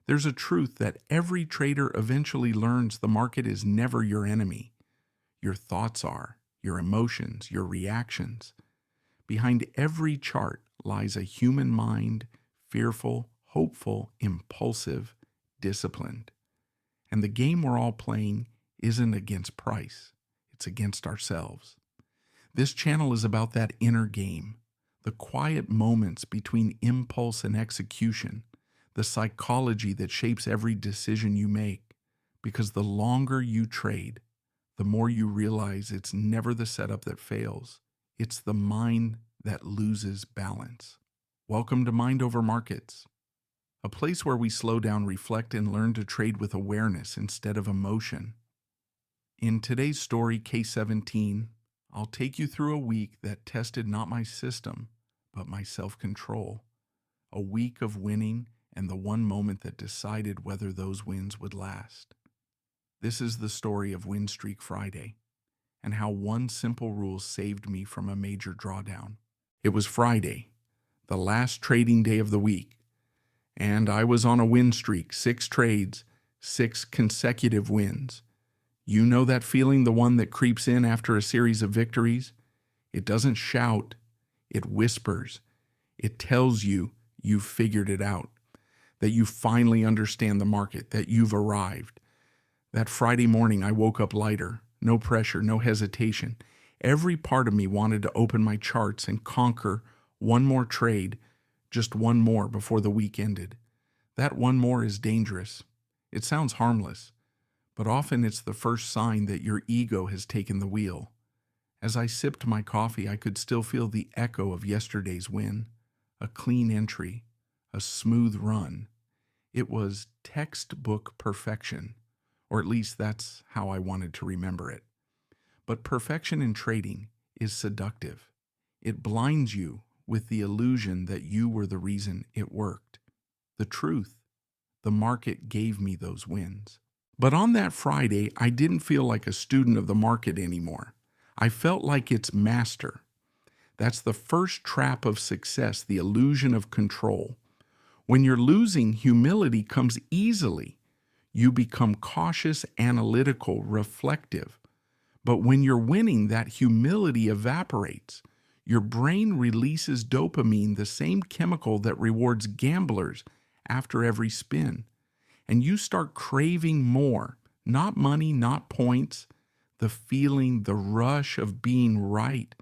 There's a truth that every trader eventually learns: the market is never your enemy. Your thoughts are, your emotions, your reactions. Behind every chart lies a human mind, fearful, hopeful, impulsive, disciplined. And the game we're all playing isn't against price, it's against ourselves. This channel is about that inner game, the quiet moments between impulse and execution, the psychology that shapes every decision you make. Because the longer you trade, the more you realize it's never the setup that fails, it's the mind that loses balance. Welcome to Mind Over Markets, a place where we slow down, reflect, and learn to trade with awareness instead of emotion. In today's story, Case 17, I'll take you through a week that tested not my system, but my self-control. A week of winning and the one moment that decided whether those wins would last. This is the story of Win Streak Friday, and how one simple rule saved me from a major drawdown. It was Friday, the last trading day of the week, and I was on a win streak, 6 trades, 6 consecutive wins. You know that feeling, the one that creeps in after a series of victories? It doesn't shout, it whispers. It tells you you've figured it out, that you finally understand the market, that you've arrived. That Friday morning, I woke up lighter, no pressure, no hesitation. Every part of me wanted to open my charts and conquer one more trade, just one more before the week ended. That one more is dangerous. It sounds harmless, but often it's the first sign that your ego has taken the wheel. As I sipped my coffee, I could still feel the echo of yesterday's win. A clean entry, a smooth run. It was textbook perfection, or at least that's how I wanted to remember it. But perfection in trading is seductive. It blinds you with the illusion that you were the reason it worked. The truth, the market gave me those wins. But on that Friday, I didn't feel like a student of the market anymore. I felt like its master. That's the first trap of success, the illusion of control. When you're losing, humility comes easily. You become cautious, analytical, reflective. But when you're winning, that humility evaporates. Your brain releases dopamine, the same chemical that rewards gamblers after every spin. And you start craving more, not money, not points, the feeling, the rush of being right.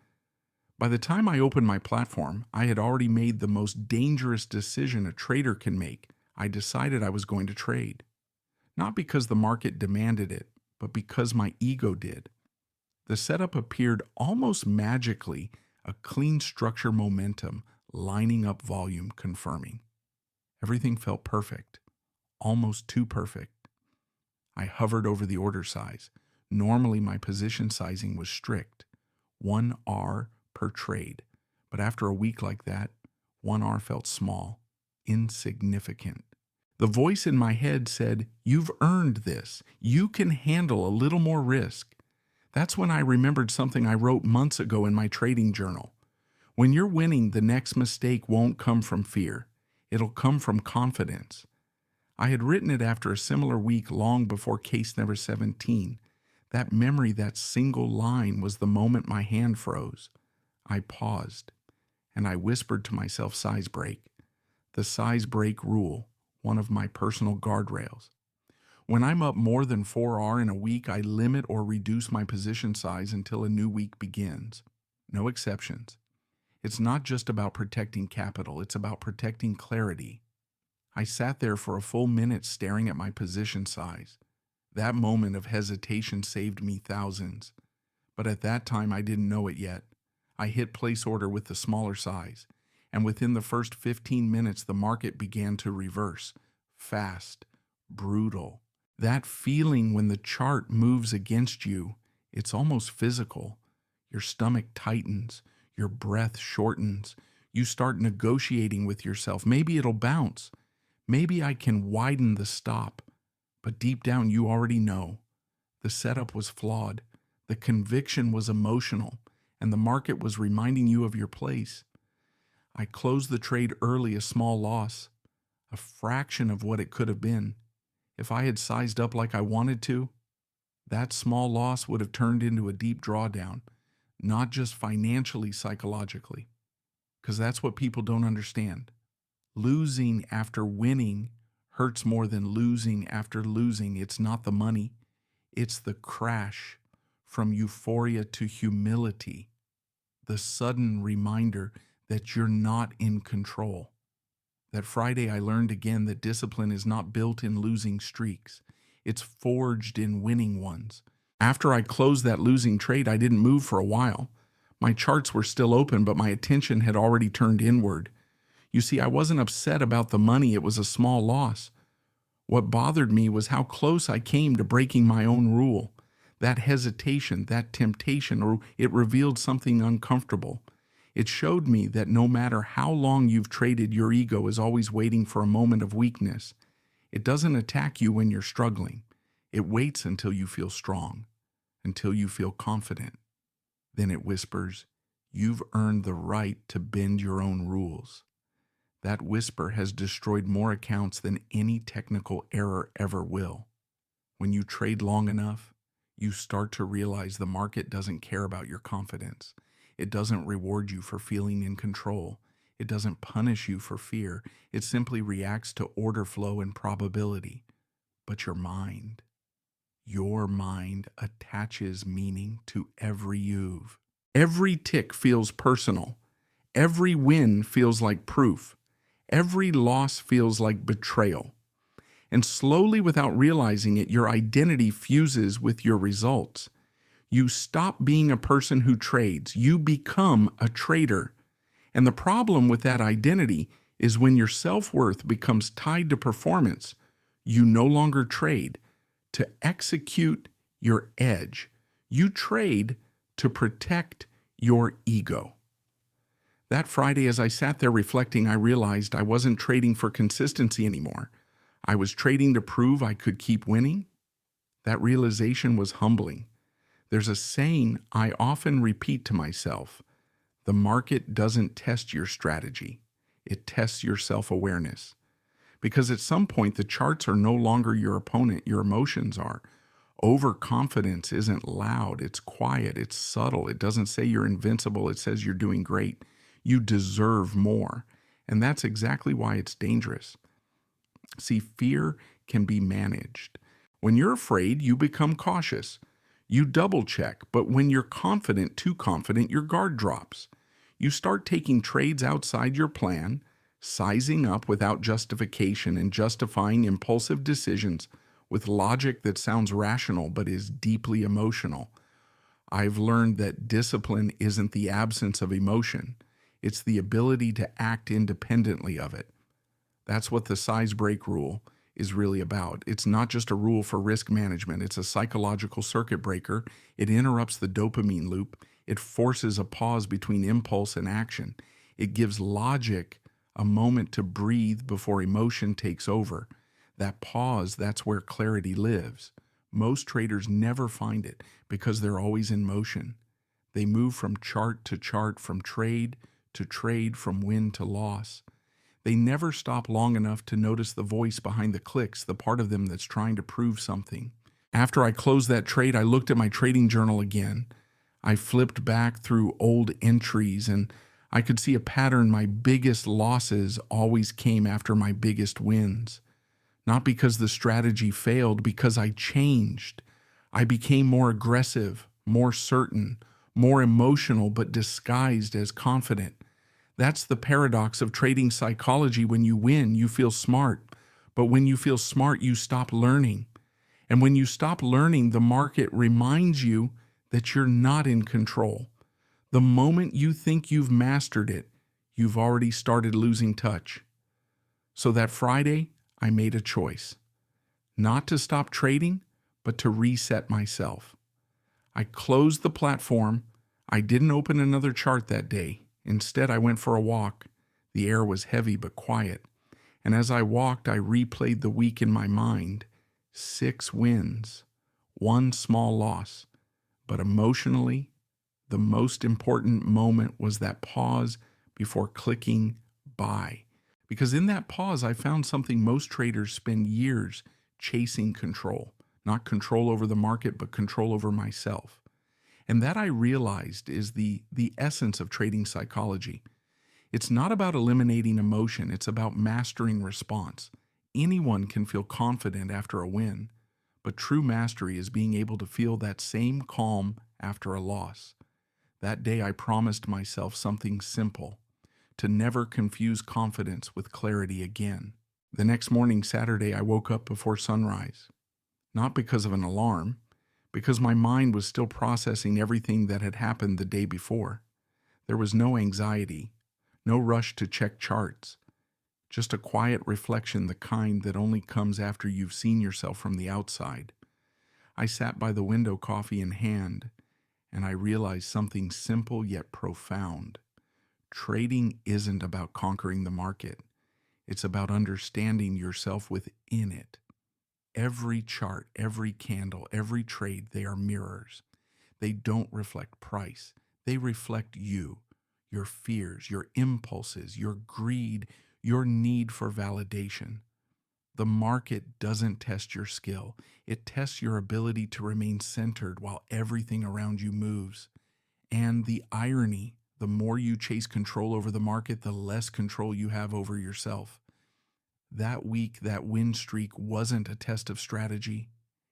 By the time I opened my platform, I had already made the most dangerous decision a trader can make. I decided I was going to trade. Not because the market demanded it, but because my ego did. The setup appeared almost magically, a clean structure, momentum, lining up, volume, confirming. Everything felt perfect, almost too perfect. I hovered over the order size. Normally my position sizing was strict, 1 R per trade. But after a week like that, 1 R felt small, insignificant. The voice in my head said, "You've earned this. You can handle a little more risk." That's when I remembered something I wrote months ago in my trading journal. When you're winning, the next mistake won't come from fear. It'll come from confidence. I had written it after a similar week long before case number 17. That memory, that single line, was the moment my hand froze. I paused, and I whispered to myself, size break. The size break rule, one of my personal guardrails. When I'm up more than 4 R in a week, I limit or reduce my position size until a new week begins. No exceptions. It's not just about protecting capital, it's about protecting clarity. I sat there for a full minute staring at my position size. That moment of hesitation saved me thousands. But at that time, I didn't know it yet. I hit place order with the smaller size, and within the first 15 minutes, the market began to reverse. Fast, brutal. That feeling when the chart moves against you, it's almost physical. Your stomach tightens, your breath shortens. You start negotiating with yourself. Maybe it'll bounce. Maybe I can widen the stop. But deep down, you already know. The setup was flawed. The conviction was emotional, and the market was reminding you of your place. I closed the trade early, a small loss. a fraction of what it could have been. If I had sized up like I wanted to, that small loss would have turned into a deep drawdown, not just financially, psychologically, because that's what people don't understand. Losing after winning hurts more than losing after losing. It's not the money, it's the crash from euphoria to humility, the sudden reminder that you're not in control. That Friday, I learned again that discipline is not built in losing streaks. It's forged in winning ones. After I closed that losing trade, I didn't move for a while. My charts were still open, but my attention had already turned inward. You see, I wasn't upset about the money. It was a small loss. What bothered me was how close I came to breaking my own rule. That hesitation, that temptation, or it revealed something uncomfortable. It showed me that no matter how long you've traded, your ego is always waiting for a moment of weakness. It doesn't attack you when you're struggling. It waits until you feel strong, until you feel confident. Then it whispers, "You've earned the right to bend your own rules." That whisper has destroyed more accounts than any technical error ever will. When you trade long enough, you start to realize the market doesn't care about your confidence. It doesn't reward you for feeling in control. It doesn't punish you for fear. It simply reacts to order flow and probability. But your mind attaches meaning to every move. Every tick feels personal. Every win feels like proof. Every loss feels like betrayal. And slowly, without realizing it, your identity fuses with your results. You stop being a person who trades. You become a trader. And the problem with that identity is when your self-worth becomes tied to performance, you no longer trade to execute your edge. You trade to protect your ego. That Friday, as I sat there reflecting, I realized I wasn't trading for consistency anymore. I was trading to prove I could keep winning. That realization was humbling. There's a saying I often repeat to myself: the market doesn't test your strategy, it tests your self-awareness. Because at some point, the charts are no longer your opponent, your emotions are. Overconfidence isn't loud, it's quiet, it's subtle. It doesn't say you're invincible, it says you're doing great. You deserve more. And that's exactly why it's dangerous. See, fear can be managed. When you're afraid, you become cautious. You double check, but when you're confident, too confident, your guard drops. You start taking trades outside your plan, sizing up without justification, and justifying impulsive decisions with logic that sounds rational but is deeply emotional. I've learned that discipline isn't the absence of emotion. It's the ability to act independently of it. That's what the size break rule is really about. It's not just a rule for risk management. It's a psychological circuit breaker. It interrupts the dopamine loop. It forces a pause between impulse and action. It gives logic a moment to breathe before emotion takes over. That pause, that's where clarity lives. Most traders never find it because they're always in motion. They move from chart to chart, from trade to trade, from win to loss. They never stop long enough to notice the voice behind the clicks, the part of them that's trying to prove something. After I closed that trade, I looked at my trading journal again. I flipped back through old entries and I could see a pattern. My biggest losses always came after my biggest wins. Not because the strategy failed, because I changed. I became more aggressive, more certain, more emotional, but disguised as confident. That's the paradox of trading psychology. When you win, you feel smart. But when you feel smart, you stop learning. And when you stop learning, the market reminds you that you're not in control. The moment you think you've mastered it, you've already started losing touch. So that Friday, I made a choice. Not to stop trading, but to reset myself. I closed the platform. I didn't open another chart that day. Instead, I went for a walk. The air was heavy but quiet. And as I walked, I replayed the week in my mind. 6 wins, 1 small loss. But emotionally, the most important moment was that pause before clicking buy. Because in that pause, I found something most traders spend years chasing: control. Not control over the market, but control over myself. And that, I realized, is the essence of trading psychology. It's not about eliminating emotion, it's about mastering response. Anyone can feel confident after a win, but true mastery is being able to feel that same calm after a loss. That day I promised myself something simple: to never confuse confidence with clarity again. The next morning, Saturday, I woke up before sunrise. Not because of an alarm, because my mind was still processing everything that had happened the day before. There was no anxiety, no rush to check charts, just a quiet reflection, the kind that only comes after you've seen yourself from the outside. I sat by the window, coffee in hand, and I realized something simple yet profound. Trading isn't about conquering the market. It's about understanding yourself within it. Every chart, every candle, every trade, they are mirrors. They don't reflect price. They reflect you, your fears, your impulses, your greed, your need for validation. The market doesn't test your skill. It tests your ability to remain centered while everything around you moves. And the irony: the more you chase control over the market, the less control you have over yourself. That week, that win streak wasn't a test of strategy.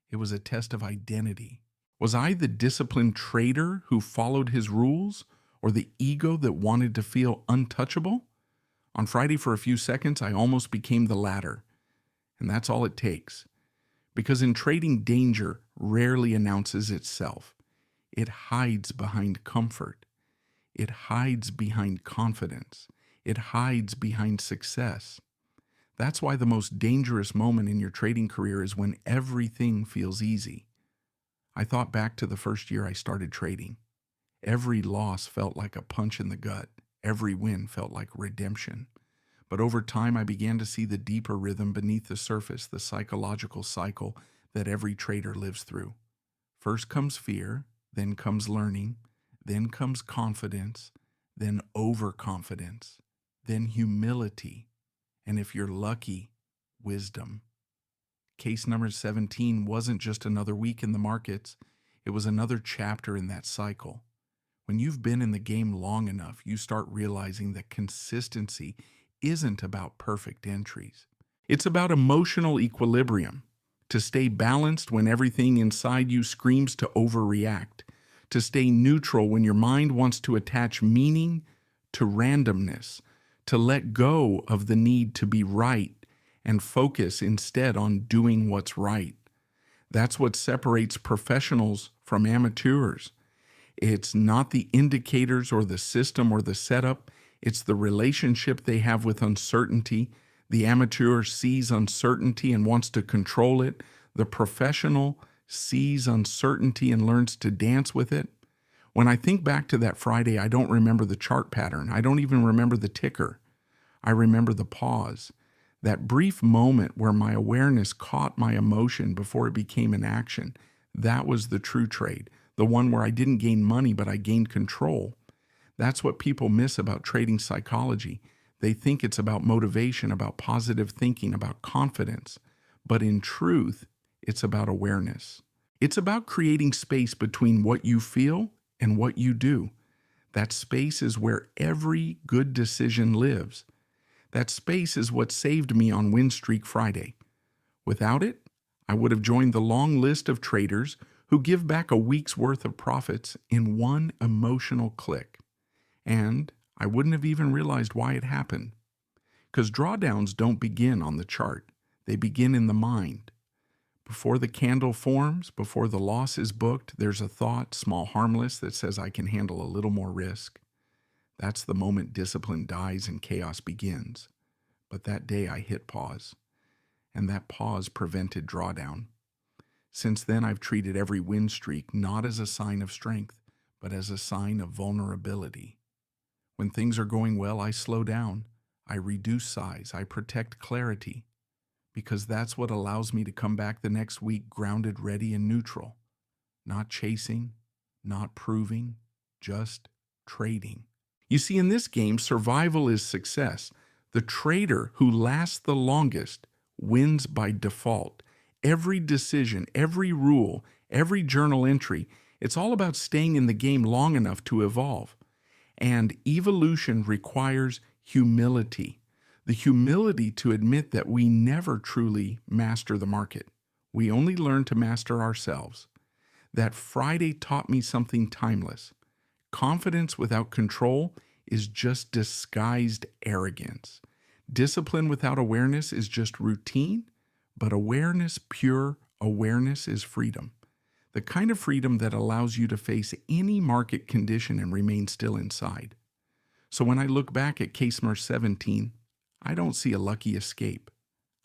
It was a test of identity. Was I the disciplined trader who followed his rules, or the ego that wanted to feel untouchable? On Friday, for a few seconds, I almost became the latter. And that's all it takes. Because in trading, danger rarely announces itself. It hides behind comfort. It hides behind confidence. It hides behind success. That's why the most dangerous moment in your trading career is when everything feels easy. I thought back to the first year I started trading. Every loss felt like a punch in the gut. Every win felt like redemption. But over time, I began to see the deeper rhythm beneath the surface, the psychological cycle that every trader lives through. First comes fear, then comes learning, then comes confidence, then overconfidence, then humility, and if you're lucky, wisdom. Case number 17 wasn't just another week in the markets, it was another chapter in that cycle. When you've been in the game long enough, you start realizing that consistency isn't about perfect entries. It's about emotional equilibrium, to stay balanced when everything inside you screams to overreact, to stay neutral when your mind wants to attach meaning to randomness, to let go of the need to be right and focus instead on doing what's right. That's what separates professionals from amateurs. It's not the indicators or the system or the setup. It's the relationship they have with uncertainty. The amateur sees uncertainty and wants to control it. The professional sees uncertainty and learns to dance with it. When I think back to that Friday, I don't remember the chart pattern. I don't even remember the ticker. I remember the pause, that brief moment where my awareness caught my emotion before it became an action. That was the true trade, the one where I didn't gain money, but I gained control. That's what people miss about trading psychology. They think it's about motivation, about positive thinking, about confidence. But in truth, it's about awareness. It's about creating space between what you feel and what you do. That space is where every good decision lives. That space is what saved me on Win Streak Friday. Without it, I would have joined the long list of traders who give back a week's worth of profits in one emotional click. And I wouldn't have even realized why it happened. Because drawdowns don't begin on the chart. They begin in the mind. Before the candle forms, before the loss is booked, there's a thought, small, harmless, that says I can handle a little more risk. That's the moment discipline dies and chaos begins. But that day I hit pause, and that pause prevented drawdown. Since then, I've treated every win streak not as a sign of strength, but as a sign of vulnerability. When things are going well, I slow down. I reduce size. I protect clarity. Because that's what allows me to come back the next week grounded, ready, and neutral. Not chasing, not proving, just trading. You see, in this game, survival is success. The trader who lasts the longest wins by default. Every decision, every rule, every journal entry, it's all about staying in the game long enough to evolve. And evolution requires humility. The humility to admit that we never truly master the market. We only learn to master ourselves. That Friday taught me something timeless. Confidence without control is just disguised arrogance. Discipline without awareness is just routine, but awareness, pure awareness, is freedom. The kind of freedom that allows you to face any market condition and remain still inside. So when I look back at case number 17, I don't see a lucky escape.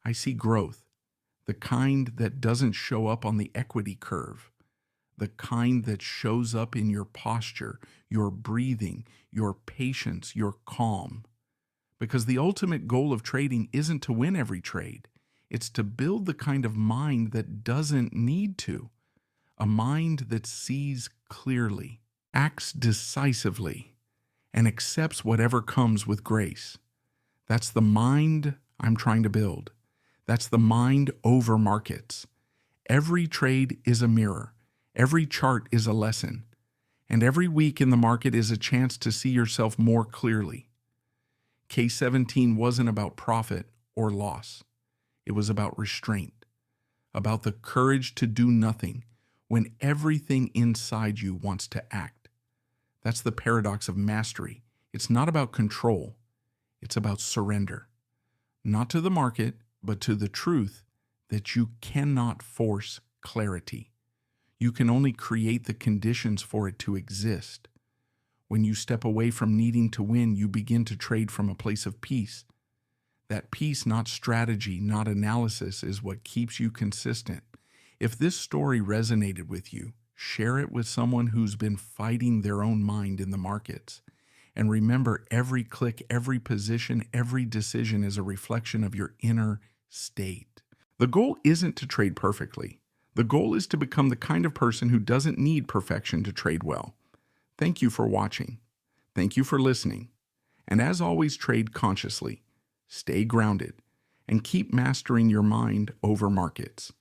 I see growth, the kind that doesn't show up on the equity curve, the kind that shows up in your posture, your breathing, your patience, your calm. Because the ultimate goal of trading isn't to win every trade. It's to build the kind of mind that doesn't need to. A mind that sees clearly, acts decisively, and accepts whatever comes with grace. That's the mind I'm trying to build. That's the mind over markets. Every trade is a mirror. Every chart is a lesson. And every week in the market is a chance to see yourself more clearly. Case 17 wasn't about profit or loss. It was about restraint, about the courage to do nothing when everything inside you wants to act. That's the paradox of mastery. It's not about control. It's about surrender. Not to the market, but to the truth that you cannot force clarity. You can only create the conditions for it to exist. When you step away from needing to win, you begin to trade from a place of peace. That peace, not strategy, not analysis, is what keeps you consistent. If this story resonated with you, share it with someone who's been fighting their own mind in the markets. And remember, every click, every position, every decision is a reflection of your inner state. The goal isn't to trade perfectly. The goal is to become the kind of person who doesn't need perfection to trade well. Thank you for watching. Thank you for listening. And as always, trade consciously, stay grounded, and keep mastering your mind over markets.